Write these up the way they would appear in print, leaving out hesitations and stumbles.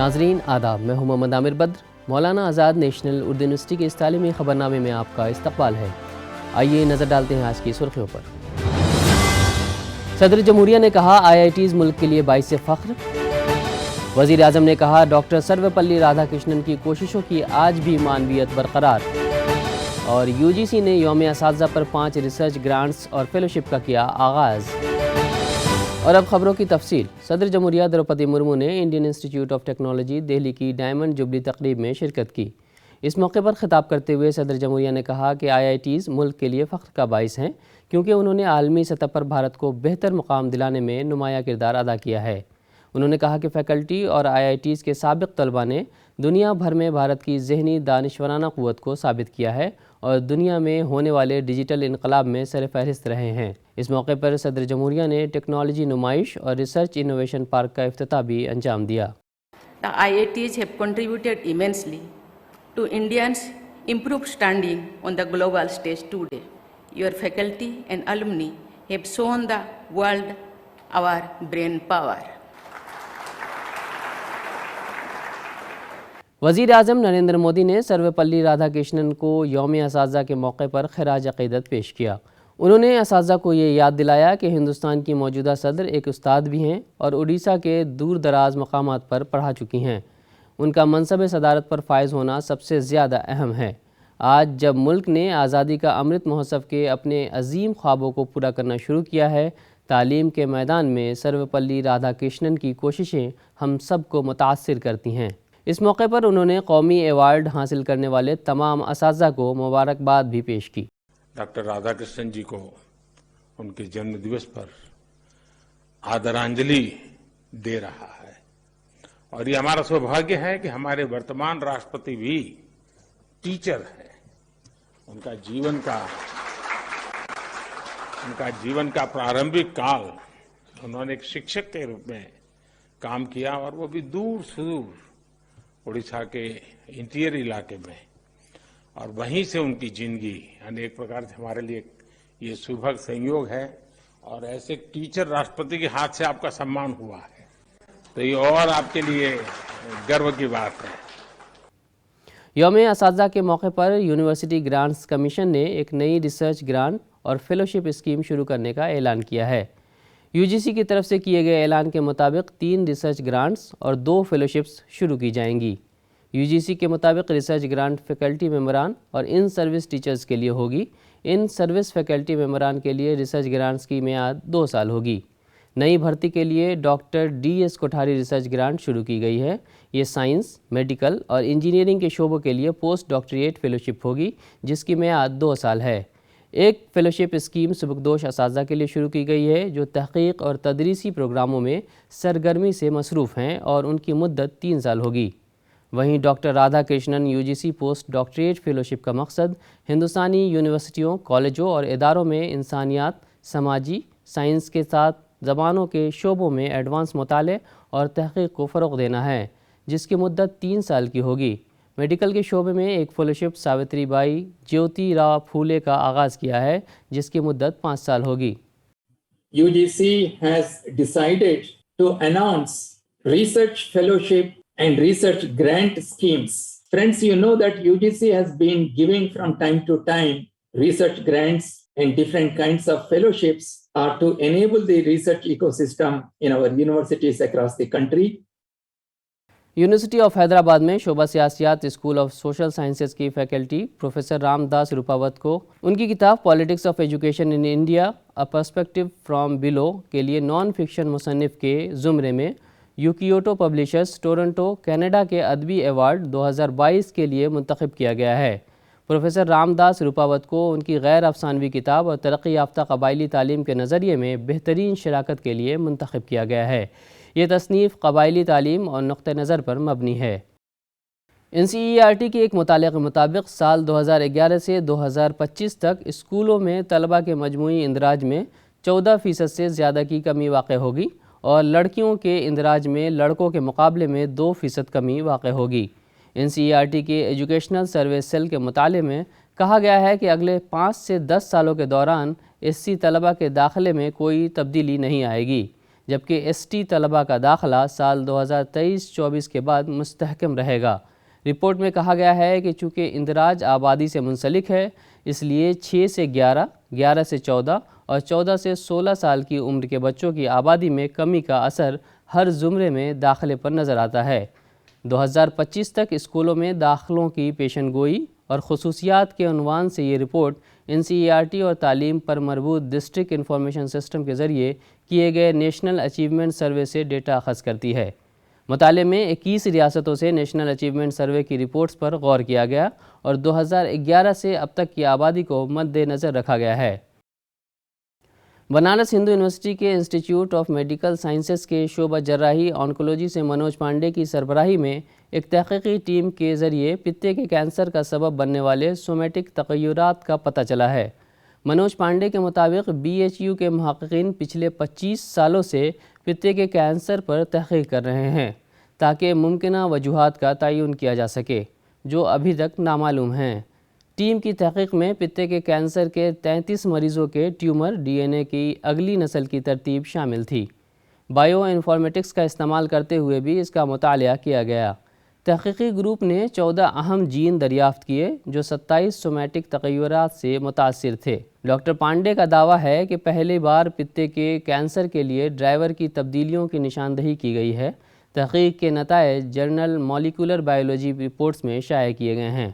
ناظرین آداب، میں ہوں محمد عامر بدر۔ مولانا آزاد نیشنل اردو یونیورسٹی کے اس تعلیمی خبرنامے میں آپ کا استقبال ہے۔ آئیے نظر ڈالتے ہیں آج کی سرخیوں پر۔ صدر جمہوریہ نے کہا IITs ملک کے لیے باعث فخر۔ وزیر اعظم نے کہا ڈاکٹر سرویپلی رادھا کرشنن کی کوششوں کی آج بھی معنویت برقرار۔ اور UGC نے یوم اساتذہ پر 5 ریسرچ گرانٹس اور فیلوشپ کا کیا آغاز۔ اور اب خبروں کی تفصیل۔ صدر جمہوریہ دروپدی مرمو نے Indian institute of technology Delhi کی ڈائمنڈ جوبلی تقریب میں شرکت کی۔ اس موقع پر خطاب کرتے ہوئے صدر جمہوریہ نے کہا کہ IITs ملک کے لیے فخر کا باعث ہیں کیونکہ انہوں نے عالمی سطح پر بھارت کو بہتر مقام دلانے میں نمایاں کردار ادا کیا ہے۔ انہوں نے کہا کہ فیکلٹی اور IITs کے سابق طلباء نے دنیا بھر میں بھارت کی ذہنی دانشورانہ قوت کو ثابت کیا ہے اور دنیا میں ہونے والے ڈیجیٹل انقلاب میں سر فہرست رہے ہیں۔ اس موقع پر صدر جمہوریہ نے ٹیکنالوجی نمائش اور ریسرچ انوویشن پارک کا افتتاح بھی انجام دیا۔ The IITs have contributed immensely to Indians' improved standing on the global stage today. Your faculty and alumni have shown the world our brain power. وزیر اعظم نریندر مودی نے سرویپلی رادھا کرشنن کو یوم اساتذہ کے موقع پر خراج عقیدت پیش کیا۔ انہوں نے اساتذہ کو یہ یاد دلایا کہ ہندوستان کی موجودہ صدر ایک استاد بھی ہیں اور اڈیشہ کے دور دراز مقامات پر پڑھا چکی ہیں۔ ان کا منصب صدارت پر فائز ہونا سب سے زیادہ اہم ہے۔ آج جب ملک نے آزادی کا امرت مہوتسو کے اپنے عظیم خوابوں کو پورا کرنا شروع کیا ہے، تعلیم کے میدان میں سرویپلی رادھا کرشنن کی کوششیں ہم سب کو متاثر کرتی ہیں۔ اس موقع پر انہوں نے قومی ایوارڈ حاصل کرنے والے تمام اساتذہ کو مبارکباد بھی پیش کی۔ ڈاکٹر رادھا کرشنن جی کو ان کے جنم دیوس پر آدرانجلی دے رہا ہے، اور یہ ہمارا سوبھاگیہ ہے کہ ہمارے ورتمان راشٹرپتی بھی ٹیچر ہے۔ ان کا جیون کا پرارمبک کال انہوں نے ایک شکشک کے روپ میں کام کیا، اور وہ بھی دور سدور اڑیسہ کے انٹیریئر علاقے میں، اور وہیں سے ان کی زندگی یعنی ایک پرکار سے ہمارے لیے یہ سبھگ سنیوگ ہے، اور ایسے ٹیچر راشٹرپتی کے ہاتھ سے آپ کا سمان ہوا ہے تو یہ اور آپ کے لیے گرو کی بات ہے۔ یوم اساتذہ کے موقع پر یونیورسٹی گرانٹس کمیشن نے ایک نئی ریسرچ گرانٹ اور فیلوشپ اسکیم شروع کرنے کا اعلان کیا ہے۔ UGC کی طرف سے کیے گئے اعلان کے مطابق 3 ریسرچ گرانٹس اور 2 فیلوشپس شروع کی جائیں گی۔ UGC کے مطابق ریسرچ گرانٹ فیکلٹی ممبران اور ان سروس ٹیچرز کے لیے ہوگی۔ ان سروس فیکلٹی ممبران کے لیے ریسرچ گرانٹس کی میعاد 2 سال ہوگی۔ نئی بھرتی کے لیے doctor DS Kothari research grant شروع کی گئی ہے۔ یہ سائنس، میڈیکل اور انجینئرنگ کے شعبوں کے لیے پوسٹ ڈاکٹریٹ فیلوشپ ہوگی جس کی میعاد 2 سال ہے۔ ایک فیلوشپ اسکیم سبکدوش اساتذہ کے لیے شروع کی گئی ہے جو تحقیق اور تدریسی پروگراموں میں سرگرمی سے مصروف ہیں اور ان کی مدت 3 سال ہوگی۔ وہیں doctor Radha Krishnan UGC post doctorate fellowship کا مقصد ہندوستانی یونیورسٹیوں، کالجوں اور اداروں میں انسانیات، سماجی سائنس کے ساتھ زبانوں کے شعبوں میں ایڈوانس مطالعے اور تحقیق کو فروغ دینا ہے جس کی مدت 3 سال کی ہوگی۔ میڈیکل کے شعبے میں ایک فیلوشپ ساوتری بائی جیوتی را پھولے کا آغاز کیا ہے جس کی مدت 5 سال ہوگی۔ UGC has decided to announce research fellowship and research grant schemes. Friends, you know that UGC has been giving from time to time research grants and different kinds of fellowships are to enable the research ecosystem in our universities across the country. University of Hyderabad میں شعبہ سیاسیات school of social sciences کی faculty professor Ram Das Rupavat کو ان کی کتاب politics of education in India a perspective from below کے لیے نان فکشن مصنف کے زمرے میں یوکیوٹو پبلیشرز ٹورنٹو کینیڈا کے ادبی ایوارڈ 2022 کے لیے منتخب کیا گیا ہے۔ پروفیسر رام داس روپاوت کو ان کی غیر افسانوی کتاب اور ترقی یافتہ قبائلی تعلیم کے نظریے میں بہترین شراکت کے لیے منتخب کیا گیا ہے۔ یہ تصنیف قبائلی تعلیم اور نقطہ نظر پر مبنی ہے۔ NCERT کے ایک مطالعے کے مطابق سال 2011 سے 2025 تک اسکولوں میں طلبہ کے مجموعی اندراج میں 14% سے زیادہ کی کمی واقع ہوگی اور لڑکیوں کے اندراج میں لڑکوں کے مقابلے میں 2% کمی واقع ہوگی۔ NCERT کے ایجوکیشنل سروے سیل کے مطالعے میں کہا گیا ہے کہ اگلے 5 سے 10 سالوں کے دوران SC طلبہ کے داخلے میں کوئی تبدیلی نہیں آئے گی، جبکہ ایس ٹی طلبہ کا داخلہ سال 2023-24 کے بعد مستحکم رہے گا۔ رپورٹ میں کہا گیا ہے کہ چونکہ اندراج آبادی سے منسلک ہے، اس لیے 6 سے 11، 11 سے 14 اور 14 سے 16 سال کی عمر کے بچوں کی آبادی میں کمی کا اثر ہر زمرے میں داخلے پر نظر آتا ہے۔ 2025 تک اسکولوں میں داخلوں کی پیشن گوئی اور خصوصیات کے عنوان سے یہ رپورٹ NCERT اور تعلیم پر مربوط ڈسٹرکٹ انفارمیشن سسٹم کے ذریعے کیے گئے نیشنل اچیومنٹ سروے سے ڈیٹا اخذ کرتی ہے۔ مطالعے میں 21 ریاستوں سے نیشنل اچیومنٹ سروے کی رپورٹس پر غور کیا گیا اور 2011 سے اب تک کی آبادی کو مد نظر رکھا گیا ہے۔ بنارس ہندو یونیورسٹی کے انسٹیٹیوٹ آف میڈیکل سائنسز کے شعبہ جراحی آنکولوجی سے منوج پانڈے کی سربراہی میں ایک تحقیقی ٹیم کے ذریعے پتے کے کینسر کا سبب بننے والے سومیٹک تغیرات کا پتہ چلا ہے۔ منوج پانڈے کے مطابق BHU کے محققین پچھلے 25 سالوں سے پتے کے کینسر پر تحقیق کر رہے ہیں تاکہ ممکنہ وجوہات کا تعین کیا جا سکے جو ابھی تک نامعلوم ہیں۔ ٹیم کی تحقیق میں پتے کے کینسر کے 33 مریضوں کے ٹیومر DNA کی اگلی نسل کی ترتیب شامل تھی۔ بائیو انفارمیٹکس کا استعمال کرتے ہوئے بھی اس کا مطالعہ کیا گیا۔ تحقیقی گروپ نے 14 اہم جین دریافت کیے جو 27 سومیٹک تغیرات سے متاثر تھے۔ ڈاکٹر پانڈے کا دعویٰ ہے کہ پہلی بار پتے کے کینسر کے لیے ڈرائیور کی تبدیلیوں کی نشاندہی کی گئی ہے۔ تحقیق کے نتائج جرنل مالیکولر بائیولوجی رپورٹس میں شائع کیے گئے ہیں۔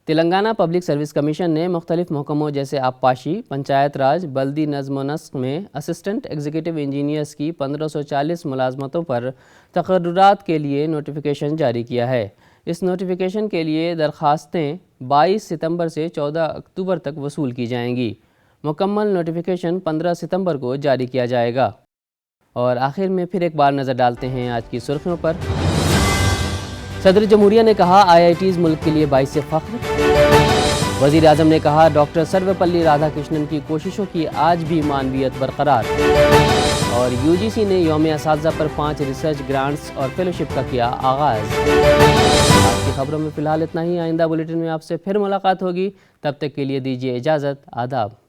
تلنگانہ پبلک سروس کمیشن نے مختلف محکموں جیسے آبپاشی، پنچایت راج، بلدی نظم و نسق میں اسسٹنٹ ایگزیکٹو انجینئرز کی 1540 ملازمتوں پر تقررات کے لیے نوٹیفیکیشن جاری کیا ہے۔ اس نوٹیفیکیشن کے لیے درخواستیں 22 ستمبر سے 14 اکتوبر تک وصول کی جائیں گی۔ مکمل نوٹیفیکیشن 15 ستمبر کو جاری کیا جائے گا۔ اور آخر میں پھر ایک بار نظر ڈالتے ہیں آج کی سرخیوں پر۔ صدر جمہوریہ نے کہا IITs ملک کے لیے باعث فخر۔ وزیر اعظم نے کہا ڈاکٹر سرویپلی رادھا کرشنن کی کوششوں کی آج بھی معنویت برقرار۔ اور UGC نے یوم اساتذہ پر 5 ریسرچ گرانٹس اور فیلوشپ کا کیا آغاز۔ آج کی خبروں میں فی الحال اتنا ہی۔ آئندہ بلیٹن میں آپ سے پھر ملاقات ہوگی، تب تک کے لیے دیجیے اجازت۔ آداب۔